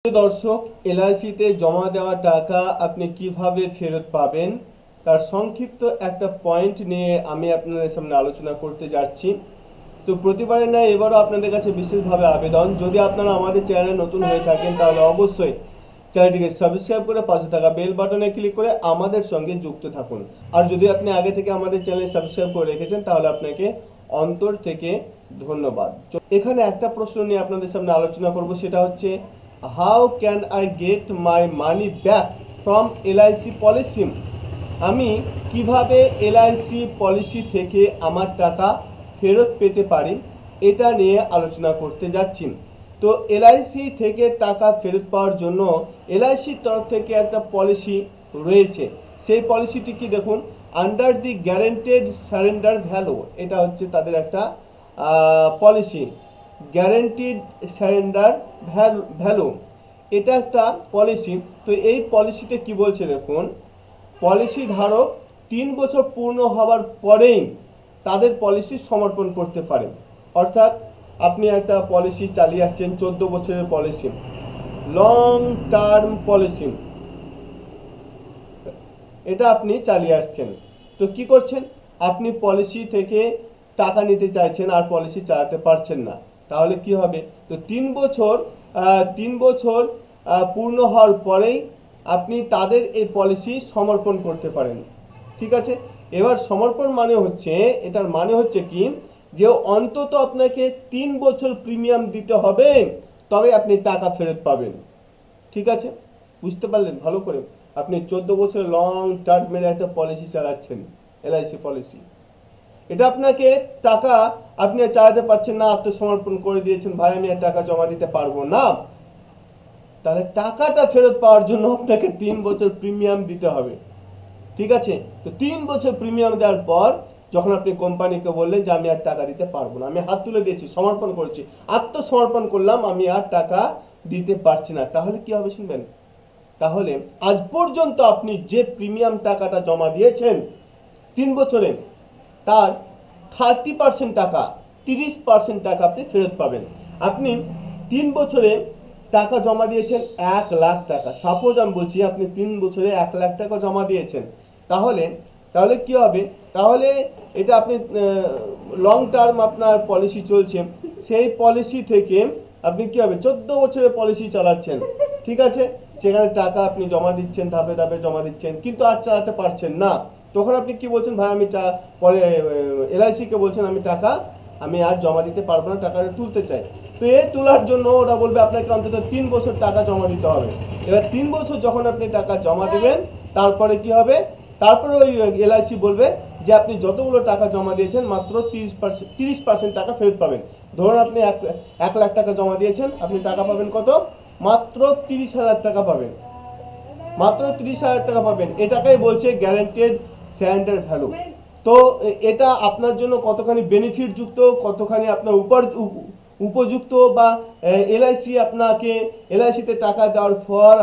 দর্শক, এলআইসিতে জমা দেওয়া টাকা আপনি কিভাবে ফেরত পাবেন তার সংক্ষিপ্ত একটা পয়েন্ট নিয়ে আমি আপনাদের সামনে আলোচনা করতে যাচ্ছি। তো প্রতিবারের ন্যায় এবারও আপনাদের কাছে বিশেষভাবে আবেদন, যদি আপনারা আমাদের চ্যানেলে নতুন হয়ে থাকেন তাহলে অবশ্যই চ্যানেলটিকে সাবস্ক্রাইব করে পাশে থাকা বেল বাটনে ক্লিক করে আমাদের সঙ্গে যুক্ত থাকুন। আর যদি আপনি আগে থেকে আমাদের চ্যানেল সাবস্ক্রাইব করে রেখেছেন তাহলে আপনাকে অন্তর থেকে ধন্যবাদ। এখানে একটা প্রশ্ন নিয়ে আপনাদের সামনে আলোচনা করব, সেটা হচ্ছে how can I get my money back from LIC policy. আমি কিভাবে এলআইসি পলিসি থেকে আমার টাকা ফেরত পেতে পারি এটা নিয়ে আলোচনা করতে যাচ্ছি। তো এলআইসি থেকে টাকা ফেরত পাওয়ার জন্য এলআইসির তরফ থেকে একটা পলিসি রয়েছে। সেই পলিসিটি কি দেখুন, under the guaranteed surrender value, এটা হচ্ছে তাদের একটা পলিসি। গ্যারেন্টিড সারেন্ডার ভ্যালু এটা একটা পলিসি। তো এই পলিসিতে কি বলছে দেখুন, পলিসি ধারক 3 বছর পূর্ণ হওয়ার পরেই তাদের পলিসি সমর্পণ করতে পারেন। অর্থাৎ আপনি একটা পলিসি চালিয়ে আসছেন, 14 বছরের পলিসি, লং টার্ম পলিসি, এটা আপনি চালিয়ে আসছেন। তো কি করছেন, আপনি পলিসি থেকে টাকা নিতে চাইছেন আর পলিসি চালাতে পারছেন না, তাহলে কি হবে? তো 3 বছর পূর্ণ হওয়ার পরেই আপনি তাদের এই পলিসি সমর্পণ করতে পারেন। ঠিক আছে, এবার সমর্পণ মানে হচ্ছে, এটার মানে হচ্ছে কি, যে অন্তত আপনাকে 3 বছর প্রিমিয়াম দিতে হবে, তবে আপনি টাকা ফেরত পাবেন। ঠিক আছে, বুঝতে পারলেন ভালো করে? আপনি 14 বছর লং টার্মের একটা পলিসি চালাচ্ছেন, এলআইসি পলিসি। এটা আপনাকে টাকা আপনি চালাতে পারছেন না, আত্মসমর্পণ করে দিয়েছেন, ভাই আমি আর টাকা জমা দিতে পারবো না, তাহলে টাকাটা ফেরত পাওয়ার জন্য আপনাকে 3 বছর প্রিমিয়াম দিতে হবে। ঠিক আছে, তো 3 বছর প্রিমিয়াম দেওয়ার পর যখন আপনি কোম্পানিকে বললেন যে আমি আর টাকা দিতে পারবো না, আমি হাত তুলে দিয়েছি, সমর্পণ করেছি, আত্মসমর্পণ করলাম, আমি আর টাকা দিতে পারছি না, তাহলে কি হবে শুনবেন। তাহলে আজ পর্যন্ত আপনি যে প্রিমিয়াম টাকাটা জমা দিয়েছেন 3 বছরে, তার 30% টাকা, 30% টাকা আপনি ফেরত পাবেন। আপনি 3 বছরে টাকা জমা দিয়েছেন 1 লাখ টাকা, সাপোজ আমি বলছি আপনি 3 বছরে 1 লাখ টাকা জমা দিয়েছেন, তাহলে তাহলে কি হবে, তাহলে এটা আপনি লং টার্ম আপনার পলিসি চলছে, সেই পলিসি থেকে আপনি কি হবে, 14 বছরের পলিসি চালাচ্ছেন। ঠিক আছে, সেখানে টাকা আপনি জমা দিচ্ছেন, ধাপে ধাপে জমা দিচ্ছেন, কিন্তু আর চালাতে পারছেন না, তখন আপনি কি বলছেন, ভাই আমি পরে এলআইসিকে বলছেন আমি আর জমা দিতে পারবো না, টাকাটা তুলতে চাই। তো এই তোলার জন্য ওরা বলবে আপনাকে অন্তত 3 বছর টাকা জমা দিতে হবে। এবার 3 বছর যখন আপনি টাকা জমা দেবেন, তারপরে কি হবে, তারপরে ওই এলআইসি বলবে যে আপনি যতগুলো টাকা জমা দিয়েছেন মাত্র 30% টাকা ফেরত পাবেন। ধরুন আপনি 1 লাখ টাকা জমা দিয়েছেন, আপনি টাকা পাবেন কত, মাত্র 30,000 টাকা পাবেন, মাত্র 30,000 টাকা পাবেন। এটাকেই বলছে গ্যারান্টেড সারেন্ডার ভ্যালু। তো এটা আপনার জন্য কতখানি বেনিফিট যুক্ত, কতখানি আপনার উপযুক্ত, বা এলআইসি আপনাকে এলআইসিতে টাকা দেওয়ার পর